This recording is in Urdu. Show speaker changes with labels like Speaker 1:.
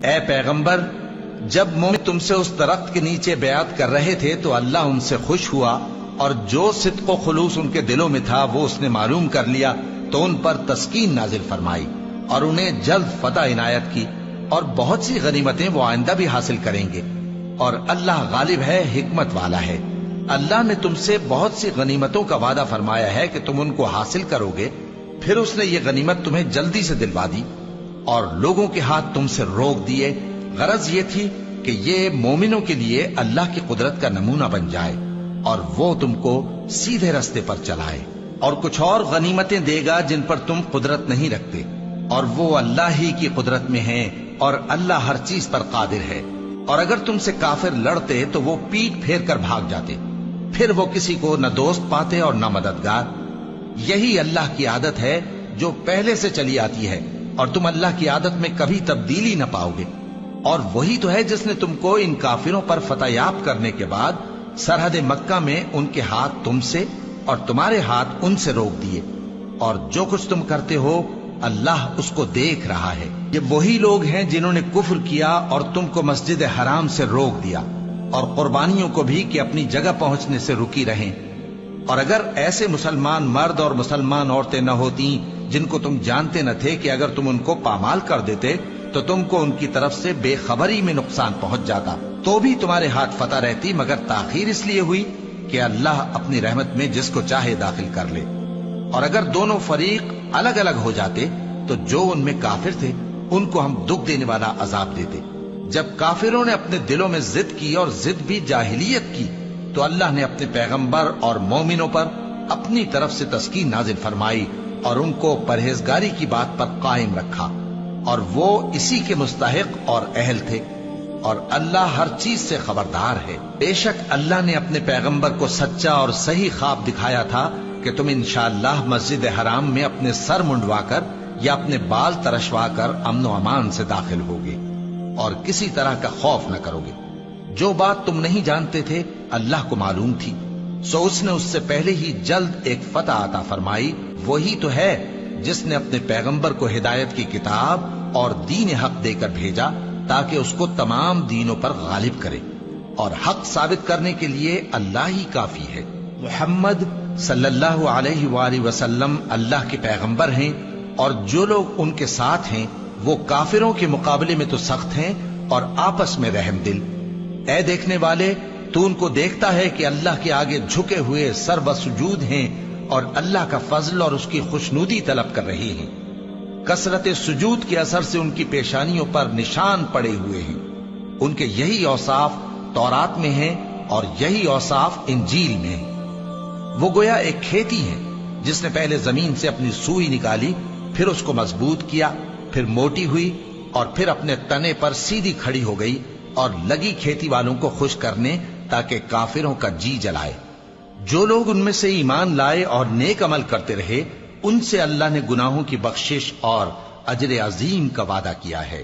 Speaker 1: اے پیغمبر، جب مومن تم سے اس درخت کے نیچے بیعت کر رہے تھے تو اللہ ان سے خوش ہوا، اور جو صدق و خلوص ان کے دلوں میں تھا وہ اس نے معلوم کر لیا، تو ان پر تسکین نازل فرمائی اور انہیں جلد فتح عنایت کی، اور بہت سی غنیمتیں وہ آئندہ بھی حاصل کریں گے، اور اللہ غالب ہے، حکمت والا ہے۔ اللہ نے تم سے بہت سی غنیمتوں کا وعدہ فرمایا ہے کہ تم ان کو حاصل کرو گے، پھر اس نے یہ غنیمت تمہیں جلدی سے دلوا دی اور لوگوں کے ہاتھ تم سے روک دیے۔ غرض یہ تھی کہ یہ مومنوں کے لیے اللہ کی قدرت کا نمونہ بن جائے اور وہ تم کو سیدھے رستے پر چلائے، اور کچھ اور غنیمتیں دے گا جن پر تم قدرت نہیں رکھتے، اور وہ اللہ ہی کی قدرت میں ہیں، اور اللہ ہر چیز پر قادر ہے۔ اور اگر تم سے کافر لڑتے تو وہ پیٹ پھیر کر بھاگ جاتے، پھر وہ کسی کو نہ دوست پاتے اور نہ مددگار۔ یہی اللہ کی عادت ہے جو پہلے سے چلی آتی ہے، اور تم اللہ کی عادت میں کبھی تبدیلی نہ پاؤ گے۔ اور وہی تو ہے جس نے تم کو ان کافروں پر فتح یاب کرنے کے بعد سرحد مکہ میں ان کے ہاتھ تم سے اور تمہارے ہاتھ ان سے روک دیے، اور جو کچھ تم کرتے ہو اللہ اس کو دیکھ رہا ہے۔ یہ وہی لوگ ہیں جنہوں نے کفر کیا اور تم کو مسجد حرام سے روک دیا، اور قربانیوں کو بھی کہ اپنی جگہ پہنچنے سے رکی رہیں۔ اور اگر ایسے مسلمان مرد اور مسلمان عورتیں نہ ہوتی جن کو تم جانتے نہ تھے کہ اگر تم ان کو پامال کر دیتے تو تم کو ان کی طرف سے بے خبری میں نقصان پہنچ جاتا، تو بھی تمہارے ہاتھ فتح رہتی، مگر تاخیر اس لیے ہوئی کہ اللہ اپنی رحمت میں جس کو چاہے داخل کر لے۔ اور اگر دونوں فریق الگ الگ ہو جاتے تو جو ان میں کافر تھے ان کو ہم دکھ دینے والا عذاب دیتے۔ جب کافروں نے اپنے دلوں میں ضد کی، اور ضد بھی جاہلیت کی، تو اللہ نے اپنے پیغمبر اور مومنوں پر اپنی طرف سے تسکین نازل فرمائی اور ان کو پرہیزگاری کی بات پر قائم رکھا، اور وہ اسی کے مستحق اور اہل تھے، اور اللہ ہر چیز سے خبردار ہے۔ بے شک اللہ نے اپنے پیغمبر کو سچا اور صحیح خواب دکھایا تھا کہ تم انشاءاللہ مسجد حرام میں اپنے سر منڈوا کر یا اپنے بال ترشوا کر امن و امان سے داخل ہوگے اور کسی طرح کا خوف نہ کرو گے۔ جو بات تم نہیں جانتے تھے اللہ کو معلوم تھی، سو اس نے اس سے پہلے ہی جلد ایک فتح عطا فرمائی۔ وہی تو ہے جس نے اپنے پیغمبر کو ہدایت کی کتاب اور دین حق دے کر بھیجا تاکہ اس کو تمام دینوں پر غالب کرے، اور حق ثابت کرنے کے لیے اللہ ہی کافی ہے۔ محمد صلی اللہ علیہ وآلہ وسلم اللہ کے پیغمبر ہیں، اور جو لوگ ان کے ساتھ ہیں وہ کافروں کے مقابلے میں تو سخت ہیں اور آپس میں رحم دل۔ اے دیکھنے والے، تو ان کو دیکھتا ہے کہ اللہ کے آگے جھکے ہوئے سر بسجود ہیں اور اللہ کا فضل اور اس کی خوشنودی طلب کر رہے ہیں۔ کثرت سجود کے اثر سے ان کی پیشانیوں پر نشان پڑے ہوئے ہیں۔ ان کے یہی اوصاف تورات میں ہیں اور یہی اوصاف انجیل میں ہیں۔ وہ گویا ایک کھیتی ہے جس نے پہلے زمین سے اپنی سوئی نکالی، پھر اس کو مضبوط کیا، پھر موٹی ہوئی، اور پھر اپنے تنے پر سیدھی کھڑی ہو گئی، اور لگی کھیتی والوں کو خوش کرنے تاکہ کافروں کا جی جلائے۔ جو لوگ ان میں سے ایمان لائے اور نیک عمل کرتے رہے ان سے اللہ نے گناہوں کی بخشش اور اجر عظیم کا وعدہ کیا ہے۔